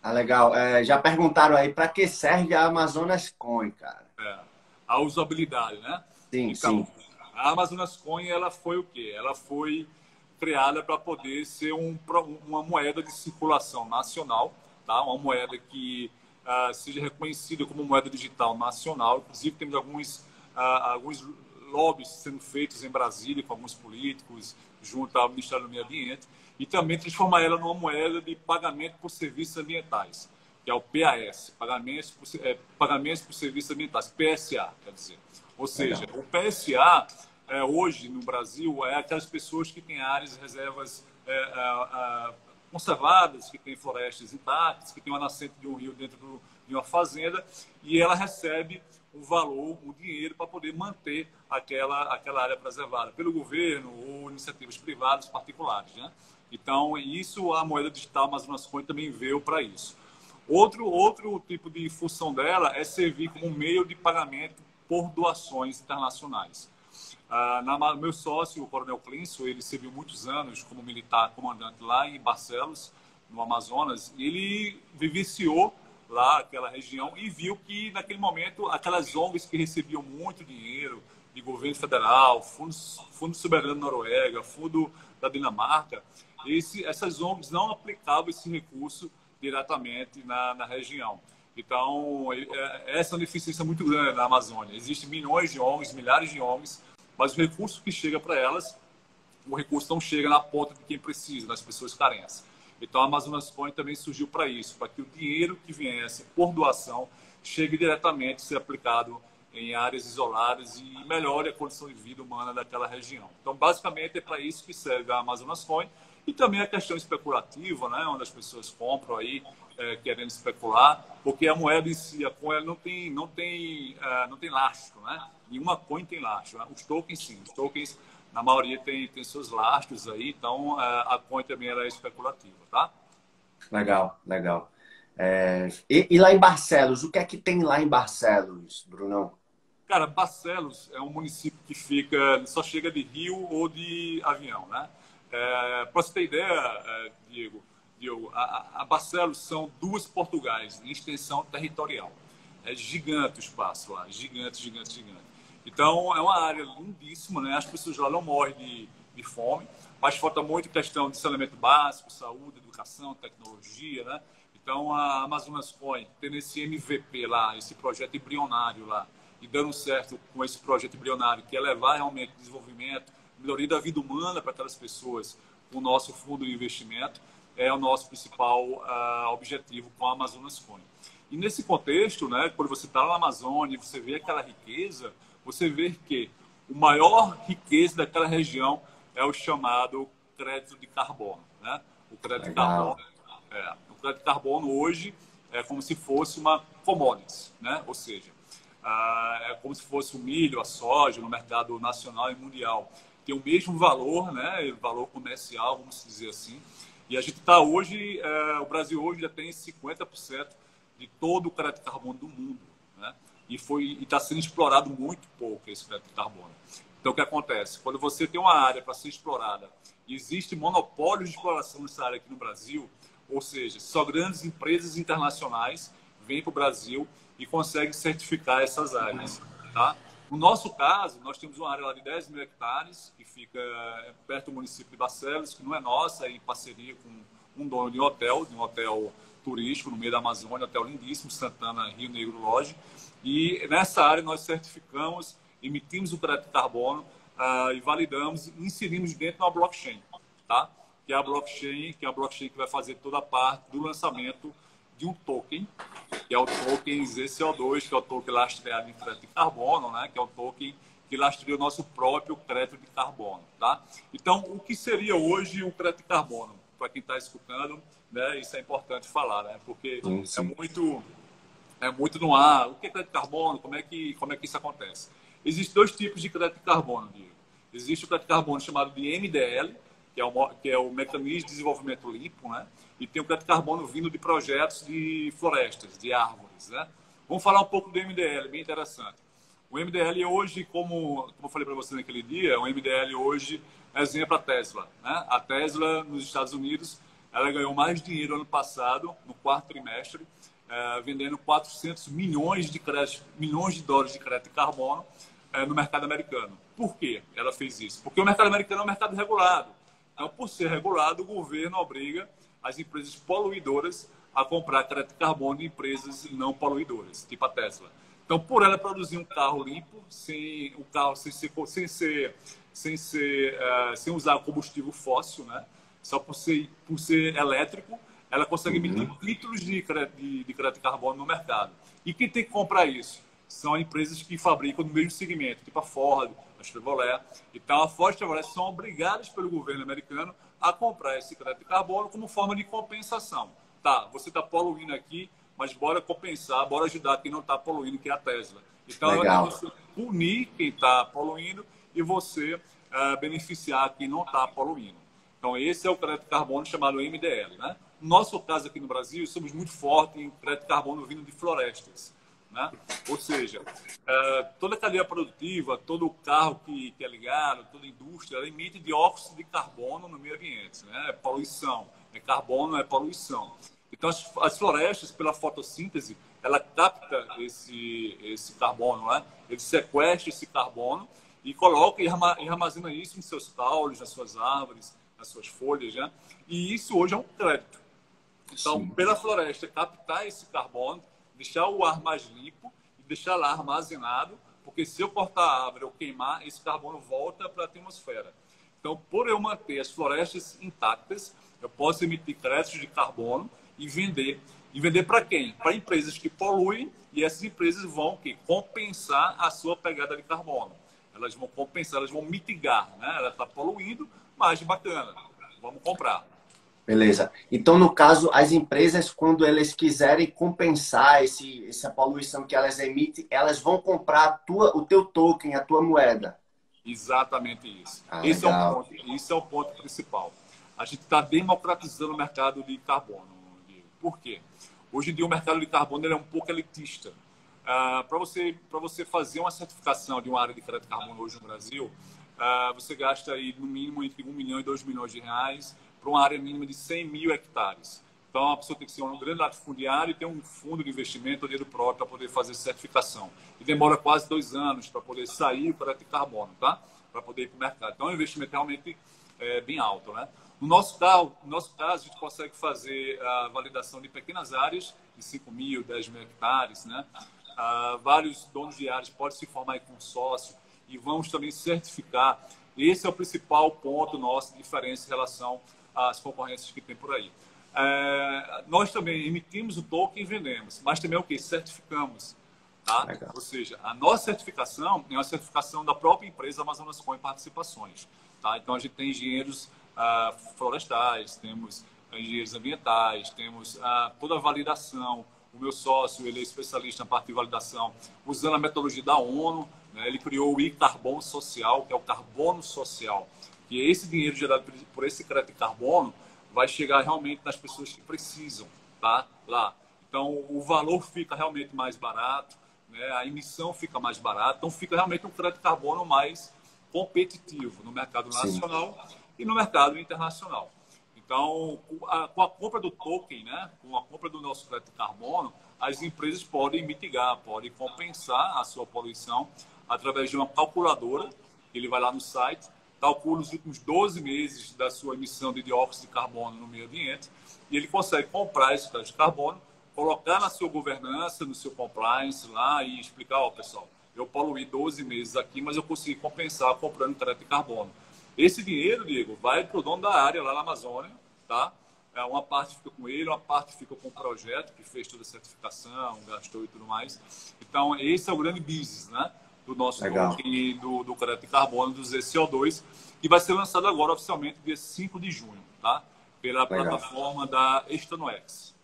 Ah, legal. Já perguntaram aí para que serve a Amazonas Coin, cara? É, a usabilidade, né? Sim, Então, sim. a Amazonas Coin, ela foi o quê? Ela foi criada para poder ser uma moeda de circulação nacional, tá? Uma moeda que seja reconhecida como moeda digital nacional. Inclusive, temos alguns lobbies sendo feitos em Brasília com alguns políticos, junto ao Ministério do Meio Ambiente, e também transformar ela numa moeda de pagamento por serviços ambientais, que é o PAS, Pagamentos por Serviços Ambientais, PSA, quer dizer. Ou seja, Legal. o PSA, hoje no Brasil, é aquelas pessoas que têm áreas e reservas conservadas, que têm florestas intactas, que têm uma nascente de um rio dentro de uma fazenda, e ela recebe o valor, o dinheiro, para poder manter aquela área preservada pelo governo ou iniciativas privadas particulares, né? Então, isso a moeda digital Amazonas Coin também veio para isso. Outro tipo de função dela é servir como meio de pagamento por doações internacionais. Meu sócio, o Coronel Clinson, ele serviu muitos anos como militar comandante lá em Barcelos, no Amazonas, e ele vivenciou lá aquela região e viu que, naquele momento, aquelas ONGs que recebiam muito dinheiro de governo federal, Fundo Soberano da Noruega, Fundo da Dinamarca, essas ONGs não aplicavam esse recurso diretamente na região. Então, essa é uma deficiência muito grande na Amazônia. Existem milhões de ONGs, milhares de ONGs, mas o recurso que chega para elas, o recurso não chega na ponta de quem precisa, das pessoas carentes. Então, a Amazonas Coin também surgiu para isso, para que o dinheiro que viesse por doação chegue diretamente a ser aplicado em áreas isoladas e melhore a condição de vida humana daquela região. Então, basicamente, é para isso que serve a Amazonas Coin. E também a questão especulativa, né, onde as pessoas compram aí querendo especular, porque a moeda em si, a coin, não tem lastro, né? Nenhuma coin tem lastro. Né? Os tokens, sim. Os tokens, na maioria, tem seus lastros aí, então a coin também ela é especulativa, tá? Legal, legal. E lá em Barcelos, o que é que tem lá em Barcelos, Brunão? Cara, Barcelos é um município que fica, só chega de rio ou de avião, né? Para você ter ideia, Diego, a Barcelos são duas Portugais em extensão territorial. É gigante o espaço lá, gigante, gigante, gigante. Então, é uma área lindíssima, né? As pessoas lá não morrem de fome, mas falta muito questão de saneamento básico, saúde, educação, tecnologia, né? Então, a Amazonas Coin, tendo esse MVP lá, esse projeto embrionário lá, e dando certo com esse projeto embrionário, que é levar realmente desenvolvimento, melhoria da vida humana para aquelas pessoas, com o nosso fundo de investimento, é o nosso principal objetivo com a Amazonas Coin. E nesse contexto, né, quando você está na Amazônia e você vê aquela riqueza, você vê que o maior riqueza daquela região é o chamado crédito de carbono. Né? O crédito de carbono, Legal. o crédito de carbono hoje é como se fosse uma commodity, né? Ou seja, é como se fosse o milho, a soja no mercado nacional e mundial. Tem o mesmo valor, né? Valor comercial, vamos dizer assim. E a gente está hoje, o Brasil hoje já tem 50% de todo o crédito de carbono do mundo, né? E está sendo explorado muito pouco esse crédito de carbono. Então, o que acontece? Quando você tem uma área para ser explorada e existe monopólio de exploração nessa área aqui no Brasil, ou seja, só grandes empresas internacionais vêm para o Brasil e conseguem certificar essas áreas. Tá? No nosso caso, nós temos uma área lá de 10 mil hectares, que fica perto do município de Barcelos, que não é nossa, é em parceria com um dono de um hotel turístico no meio da Amazônia, hotel lindíssimo, Santana Rio Negro Lodge. E nessa área nós certificamos, emitimos o crédito de carbono e validamos e inserimos dentro da blockchain, tá? Que é a blockchain que vai fazer toda a parte do lançamento de um token, que é o token ZCO2, que é o token lastreado em crédito de carbono, né? Que é o token que lastreia o nosso próprio crédito de carbono, tá? Então, o que seria hoje o crédito de carbono? Para quem está escutando, né? Isso é importante falar, né? Porque Sim, é sim. muito, é muito no ar. O que é crédito de carbono? Como é que isso acontece? Existem dois tipos de crédito de carbono, Diego. Existe o crédito de carbono chamado de MDL, que é o Mecanismo de Desenvolvimento Limpo, né? E tem o crédito de carbono vindo de projetos de florestas, de árvores, né? Vamos falar um pouco do MDL, bem interessante. O MDL hoje, como eu falei para você naquele dia, o MDL hoje é exemplo a Tesla. Né? A Tesla, nos Estados Unidos, ela ganhou mais dinheiro ano passado, no quarto trimestre, vendendo 400 milhões de créditos, milhões de dólares de crédito de carbono no mercado americano. Por que ela fez isso? Porque o mercado americano é um mercado regulado. Então, por ser regulado, o governo obriga as empresas poluidoras a comprar crédito de carbono de empresas não poluidoras, tipo a Tesla. Então, por ela produzir um carro limpo, sem usar combustível fóssil, né? Só por ser elétrico, ela consegue emitir títulos de crédito de carbono no mercado. E quem tem que comprar isso? São empresas que fabricam no mesmo segmento, tipo a Ford, a Chevrolet. Então, a Ford e a Chevrolet são obrigadas pelo governo americano a comprar esse crédito de carbono como forma de compensação. Tá, você está poluindo aqui, mas bora compensar, bora ajudar quem não está poluindo, que é a Tesla. Então, é você punir quem está poluindo e você beneficiar quem não está poluindo. Então, esse é o crédito de carbono chamado MDL, né? No nosso caso aqui no Brasil, somos muito fortes em crédito de carbono vindo de florestas, né? Ou seja, toda a cadeia produtiva, todo o carro que é ligado, toda a indústria, ela emite dióxido de carbono no meio ambiente, né? É poluição, é carbono, é poluição. Então, as florestas, pela fotossíntese, ela capta esse carbono, né? Ele sequestra esse carbono e coloca e armazena isso em seus caules, nas suas árvores, nas suas folhas, né? E isso hoje é um crédito. Então, sim, pela floresta, captar esse carbono, deixar o ar mais limpo e deixar lá armazenado, porque se eu cortar a árvore ou queimar, esse carbono volta para a atmosfera. Então, por eu manter as florestas intactas, eu posso emitir créditos de carbono e vender. E vender para quem? Para empresas que poluem, e essas empresas vão compensar a sua pegada de carbono. Elas vão compensar, elas vão mitigar, né? Ela está poluindo, mas bacana, vamos comprar. Beleza. Então, no caso, as empresas, quando elas quiserem compensar essa poluição que elas emitem, elas vão comprar o teu token, a tua moeda. Exatamente isso. Esse é o ponto principal. A gente está democratizando o mercado de carbono. Por quê? Hoje em dia o mercado de carbono ele é um pouco elitista. Para você fazer uma certificação de uma área de crédito de carbono hoje no Brasil, você gasta aí no mínimo entre 1 milhão e 2 milhões de reais para uma área mínima de 100 mil hectares. Então, a pessoa tem que ser um grande latifundiário e ter um fundo de investimento ou dinheiro próprio para poder fazer certificação. E demora quase 2 anos para poder sair o crédito de carbono, tá? Para poder ir para o mercado. Então, é um investimento realmente bem alto, né? No nosso caso, a gente consegue fazer a validação de pequenas áreas, de 5 mil, 10 mil hectares, né? Vários donos de áreas podem se formar em consórcio e vamos também certificar. Esse é o principal ponto nosso de diferença em relação às concorrências que tem por aí. Nós também emitimos o token e vendemos, mas também o que? Certificamos. Tá? Ou seja, a nossa certificação é uma certificação da própria empresa Amazonas Coin Participações. Tá? Então, a gente tem engenheiros florestais, temos engenheiros ambientais, temos toda a validação. O meu sócio, ele é especialista na parte de validação, usando a metodologia da ONU, né? Ele criou o e-carbono social, que é o carbono social. E esse dinheiro gerado por esse crédito de carbono vai chegar realmente nas pessoas que precisam, tá? Lá. Então, o valor fica realmente mais barato, né? A emissão fica mais barata, então fica realmente um crédito de carbono mais competitivo no mercado nacional e no mercado internacional. Então, com a compra do token, né, com a compra do nosso crédito de carbono, as empresas podem mitigar, podem compensar a sua poluição através de uma calculadora. Ele vai lá no site, calcula os últimos 12 meses da sua emissão de dióxido de carbono no meio ambiente e ele consegue comprar esse crédito de carbono, colocar na sua governança, no seu compliance lá e explicar, ó, pessoal, eu poluí 12 meses aqui, mas eu consegui compensar comprando crédito de carbono. Esse dinheiro, Diego, vai para o dono da área lá na Amazônia, tá? Uma parte fica com ele, uma parte fica com o projeto que fez toda a certificação, gastou e tudo mais. Então, esse é o grande business, né? Do nosso token, do crédito de carbono, do ZCO2, que vai ser lançado agora oficialmente dia 5 de junho, tá? Pela plataforma da Estanoex.